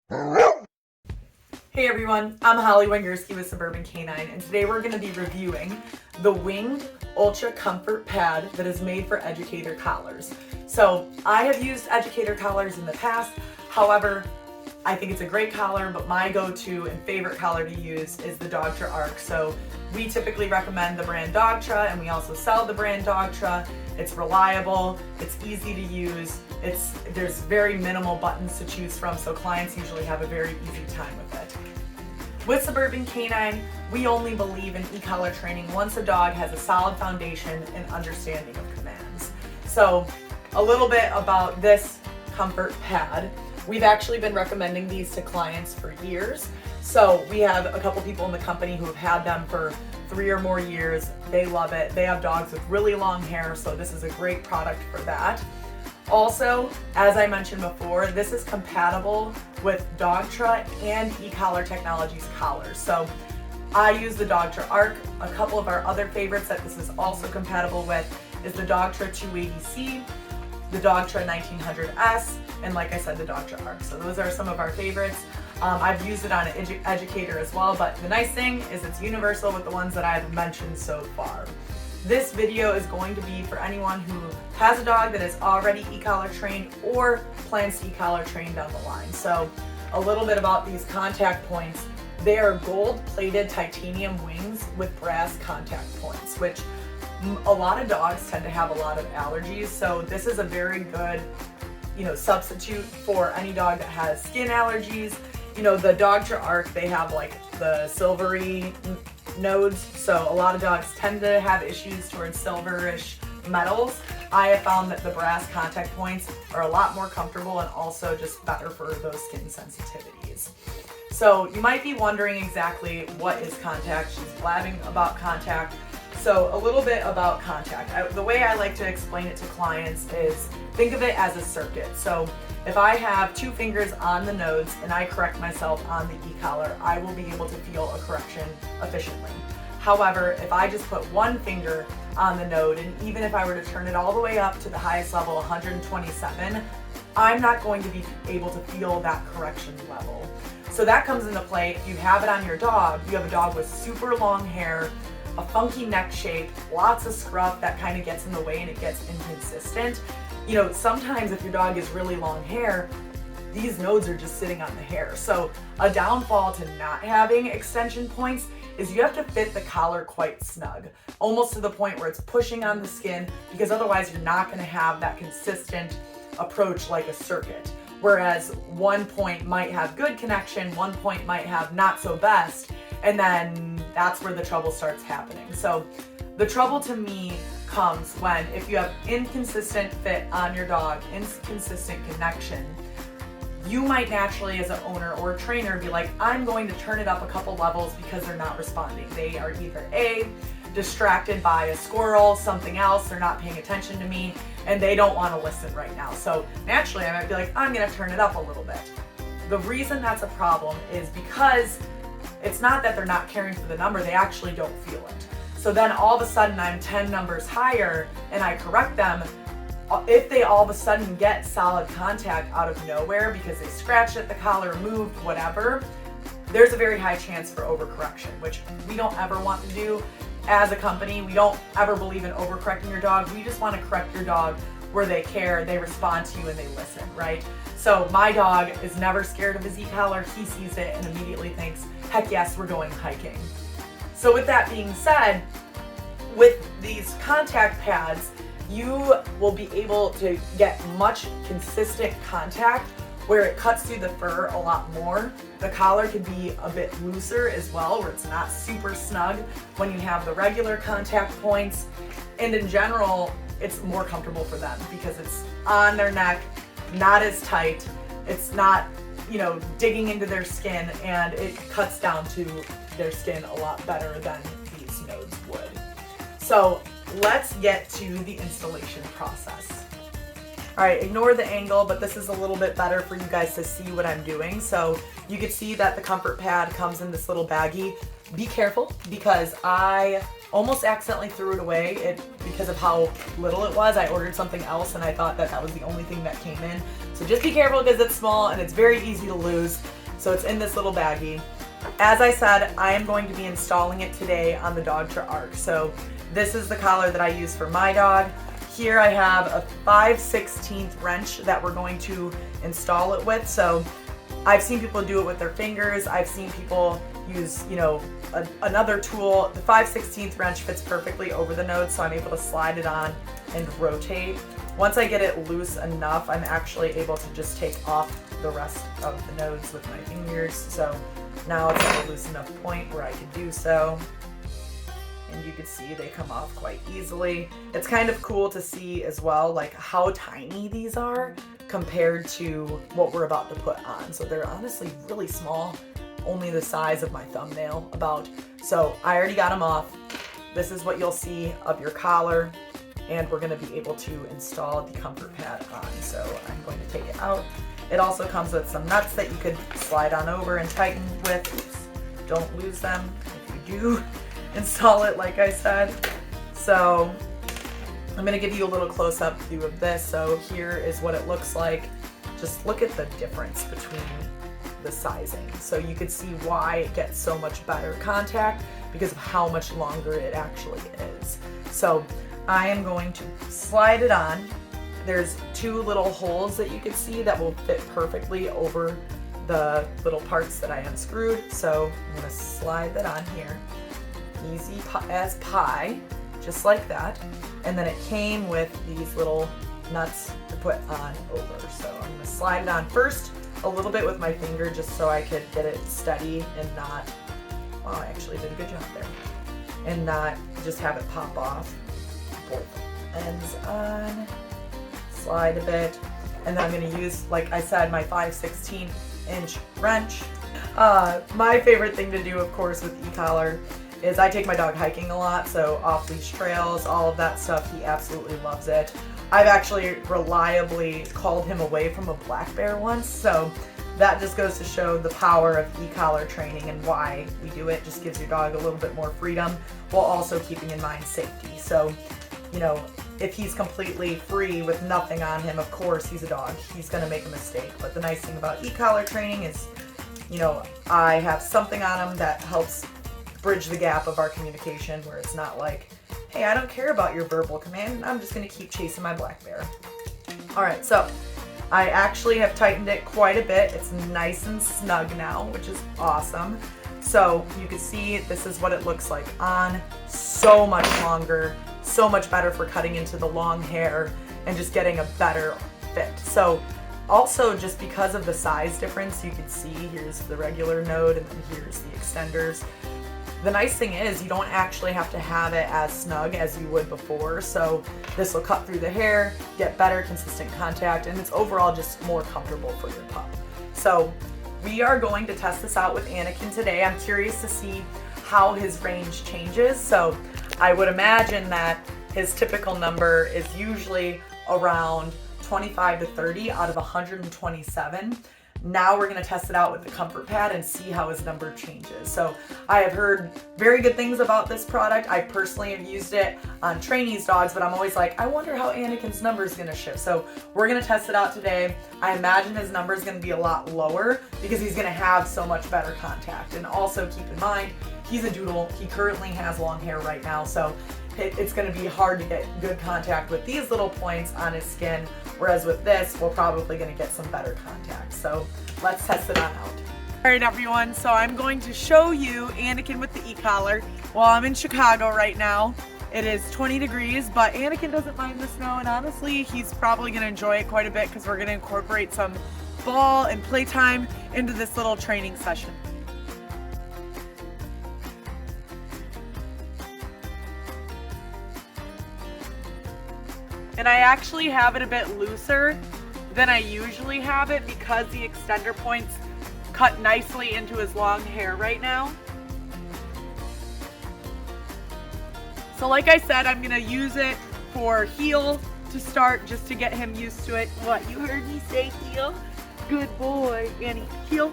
Hey everyone, I'm Holly Wengerski with Suburban Canine, and today we're going to be reviewing the Winged Ultra Comfort Pad that is made for educator collars. So I have used educator collars in the past, however, I think it's a great collar, but my go-to and favorite collar to use is the Dogtra Arc. So we typically recommend the brand Dogtra, and we also sell the brand Dogtra. It's reliable, it's easy to use, there's very minimal buttons to choose from, so clients usually have a very easy time with it. With Suburban Canine, we only believe in e-collar training once a dog has a solid foundation and understanding of commands. So a little bit about this comfort pad. We've actually been recommending these to clients for years. So we have a couple people in the company who have had them for 3 or more years. They love it. They have dogs with really long hair, so this is a great product for that. Also, as I mentioned before, this is compatible with Dogtra and ecollar Technologies collars. So I use the Dogtra Arc. A couple of our other favorites that this is also compatible with is the Dogtra 280C, the Dogtra 1900S, and like I said, the Dogtra Arc. So those are some of our favorites. I've used it on an educator as well, but the nice thing is it's universal with the ones that I've mentioned so far. This video is going to be for anyone who has a dog that is already e-collar trained or plans to e-collar train down the line. So a little bit about these contact points. They are gold-plated titanium wings with brass contact points, which a lot of dogs tend to have a lot of allergies. So this is a very good, substitute for any dog that has skin allergies. The Dogtra Arc, they have like the silvery nodes, so a lot of dogs tend to have issues towards silverish metals. I have found that the brass contact points are a lot more comfortable and also just better for those skin sensitivities. So you might be wondering exactly what is contact. She's blabbing about contact. So a little bit about contact. The way I like to explain it to clients is think of it as a circuit. So if I have 2 fingers on the nodes and I correct myself on the e-collar, I will be able to feel a correction efficiently. However, if I just put 1 finger on the node, and even if I were to turn it all the way up to the highest level, 127, I'm not going to be able to feel that correction level. So that comes into play if you have it on your dog. You have a dog with super long hair, a funky neck shape, lots of scruff that kind of gets in the way and it gets inconsistent. Sometimes if your dog has really long hair, these nodes are just sitting on the hair. So a downfall to not having extension points is you have to fit the collar quite snug, almost to the point where it's pushing on the skin, because otherwise you're not going to have that consistent approach like a circuit. Whereas one point might have good connection, one point might have not so best, and then that's where the trouble starts happening. So the trouble to me comes when if you have inconsistent fit on your dog, inconsistent connection, you might naturally as an owner or a trainer be like, I'm going to turn it up a couple levels because they're not responding. They are either A, distracted by a squirrel, something else, they're not paying attention to me, and they don't want to listen right now. So naturally I might be like, I'm going to turn it up a little bit. The reason that's a problem is because it's not that they're not caring for the number, they actually don't feel it. So then all of a sudden I'm 10 numbers higher and I correct them. If they all of a sudden get solid contact out of nowhere because they scratched at the collar, moved, whatever, there's a very high chance for overcorrection, which we don't ever want to do as a company. We don't ever believe in overcorrecting your dog. We just want to correct your dog where they care, they respond to you, and they listen, right? So my dog is never scared of his e-collar. He sees it and immediately thinks, heck yes, we're going hiking. So with that being said, with these contact pads, you will be able to get much consistent contact where it cuts through the fur a lot more. The collar could be a bit looser as well, where it's not super snug when you have the regular contact points. And in general, it's more comfortable for them because it's on their neck, not as tight. It's not, digging into their skin, and it cuts down to their skin a lot better than these nodes would. So let's get to the installation process. All right, ignore the angle, but this is a little bit better for you guys to see what I'm doing. So you can see that the comfort pad comes in this little baggie. Be careful because I almost accidentally threw it away because of how little it was. I ordered something else and I thought that was the only thing that came in. So just be careful because it's small and it's very easy to lose. So it's in this little baggie. As I said, I am going to be installing it today on the Dogtra Arc. So this is the collar that I use for my dog. Here I have a 5/16 wrench that we're going to install it with. So I've seen people do it with their fingers. I've seen people use, another tool. The 5/16 wrench fits perfectly over the node, so I'm able to slide it on and rotate. Once I get it loose enough, I'm actually able to just take off the rest of the nodes with my fingers. So now it's at a loose enough point where I can do so. And you can see they come off quite easily. It's kind of cool to see as well, like how tiny these are compared to what we're about to put on. So they're honestly really small, only the size of my thumbnail about. So I already got them off. This is what you'll see of your collar, and we're gonna be able to install the comfort pad on. So I'm going to take it out. It also comes with some nuts that you could slide on over and tighten with. Oops, don't lose them if you do install it, like I said. So I'm going to give you a little close-up view of this. So here is what it looks like. Just look at the difference between the sizing. So you can see why it gets so much better contact because of how much longer it actually is. So I am going to slide it on. There's two little holes that you can see that will fit perfectly over the little parts that I unscrewed. So I'm going to slide that on here. Easy as pie, just like that. And then it came with these little nuts to put on over. So I'm going to slide it on first a little bit with my finger just so I could get it steady and not, well, I actually did a good job there, and not just have it pop off. Both ends on, slide a bit, and then I'm going to use, like I said, my 5/16 inch wrench. My favorite thing to do, of course, with ecollar is I take my dog hiking a lot, so off-leash trails, all of that stuff, he absolutely loves it. I've actually reliably called him away from a black bear once, so that just goes to show the power of e-collar training and why we do it. Just gives your dog a little bit more freedom while also keeping in mind safety. So, if he's completely free with nothing on him, of course he's a dog, he's gonna make a mistake. But the nice thing about e-collar training is, I have something on him that helps bridge the gap of our communication, where it's not like, hey, I don't care about your verbal command, I'm just gonna keep chasing my black bear. All right, so I actually have tightened it quite a bit. It's nice and snug now, which is awesome. So you can see this is what it looks like on. So much longer, so much better for cutting into the long hair and just getting a better fit. So also, just because of the size difference, you can see here's the regular node and then here's the extenders. The nice thing is you don't actually have to have it as snug as you would before, so this will cut through the hair, get better consistent contact, and it's overall just more comfortable for your pup. So we are going to test this out with Anakin today. I'm curious to see how his range changes. So I would imagine that his typical number is usually around 25 to 30 out of 127. Now we're going to test it out with the comfort pad and see how his number changes. So I have heard very good things about this product. I personally have used it on trainees dogs, but I'm always like, I wonder how Anakin's number is going to shift. So we're going to test it out today. I imagine his number is going to be a lot lower because he's going to have so much better contact. And also keep in mind, he's a doodle. He currently has long hair right now, so it's going to be hard to get good contact with these little points on his skin, whereas with this, we're probably going to get some better contact. So let's test it on out. All right, everyone, so I'm going to show you Anakin with the e-collar. Well, I'm in Chicago right now. It is 20 degrees, but Anakin doesn't mind the snow, and honestly, he's probably going to enjoy it quite a bit because we're going to incorporate some ball and playtime into this little training session. And I actually have it a bit looser than I usually have it because the extender points cut nicely into his long hair right now. So like I said, I'm gonna use it for heel to start, just to get him used to it. What, you heard me say heel? Good boy, Annie, heel.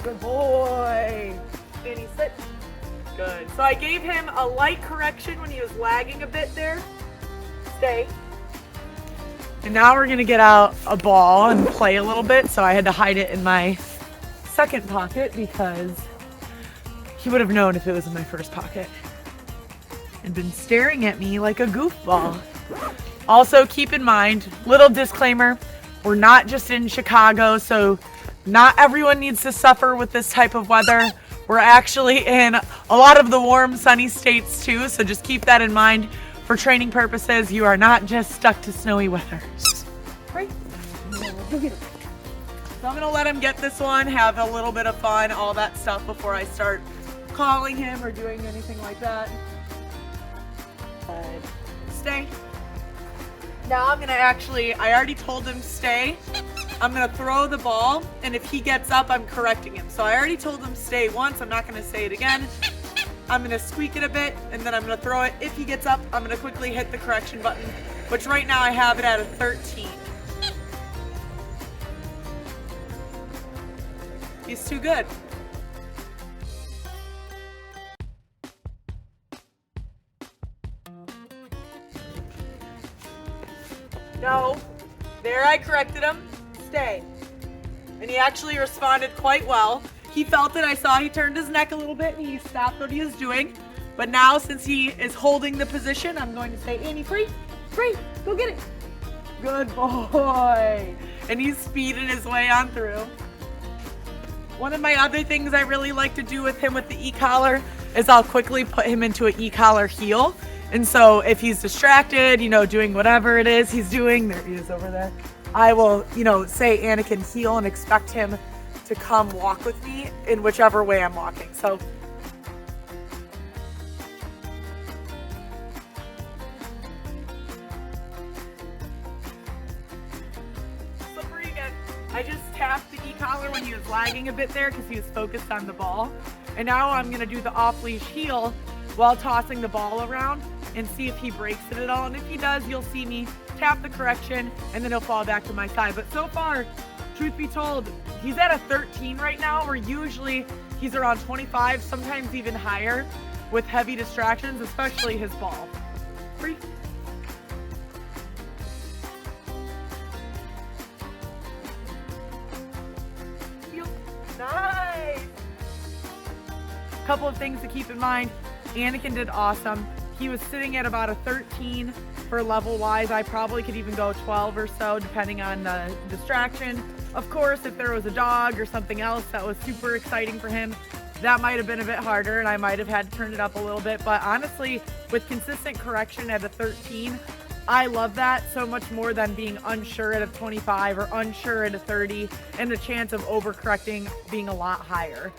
Good boy. Annie, sit. Good. So I gave him a light correction when he was lagging a bit there. Stay. And now we're gonna get out a ball and play a little bit. So I had to hide it in my second pocket because he would have known if it was in my first pocket and been staring at me like a goofball. Also, keep in mind, little disclaimer, we're not just in Chicago, so not everyone needs to suffer with this type of weather. We're actually in a lot of the warm, sunny states too, so just keep that in mind for training purposes. You are not just stuck to snowy weather. Right? So I'm gonna let him get this one, have a little bit of fun, all that stuff before I start calling him or doing anything like that. Stay. Now I'm gonna I already told him stay. I'm gonna throw the ball, and if he gets up, I'm correcting him. So I already told him stay once, I'm not gonna say it again. I'm gonna squeak it a bit, and then I'm gonna throw it. If he gets up, I'm gonna quickly hit the correction button, which right now I have it at a 13. He's too good. No. There, I corrected him. Stay. And he actually responded quite well. He felt it. I saw he turned his neck a little bit and he stopped what he was doing. But now, since he is holding the position, I'm going to say, Annie, free, go get it. Good boy. And he's speeding his way on through. One of my other things I really like to do with him with the e-collar is I'll quickly put him into an e-collar heel. And so if he's distracted, doing whatever it is he's doing, there he is over there, I will, say Anakin heel and expect him to come walk with me in whichever way I'm walking. So slippery again. I just tapped the e-collar when he was lagging a bit there because he was focused on the ball. And now I'm gonna do the off-leash heel while tossing the ball around and see if he breaks it at all. And if he does, you'll see me tap the correction and then he'll fall back to my side. But so far, truth be told, he's at a 13 right now, where usually he's around 25, sometimes even higher with heavy distractions, especially his ball. Free. Nice. Couple of things to keep in mind. Anakin did awesome. He was sitting at about a 13 for level wise. I probably could even go 12 or so depending on the distraction. Of course, if there was a dog or something else that was super exciting for him, that might have been a bit harder and I might have had to turn it up a little bit. But honestly, with consistent correction at a 13, I love that so much more than being unsure at a 25 or unsure at a 30, and the chance of overcorrecting being a lot higher.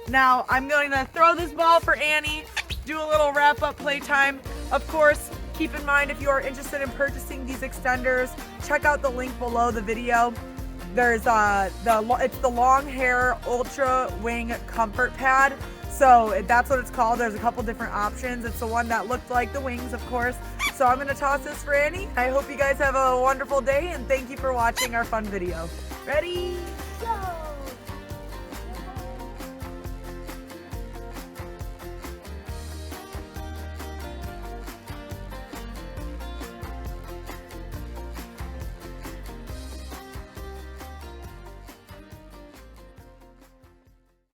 Now I'm going to throw this ball for Annie, do a little wrap-up playtime. Of course, keep in mind, if you are interested in purchasing these extenders, check out the link below the video. There's it's the long hair ultra wing comfort pad. So that's what it's called. There's a couple different options. It's the one that looked like the wings, of course. So I'm gonna toss this for Annie. I hope you guys have a wonderful day, and thank you for watching our fun video. Ready?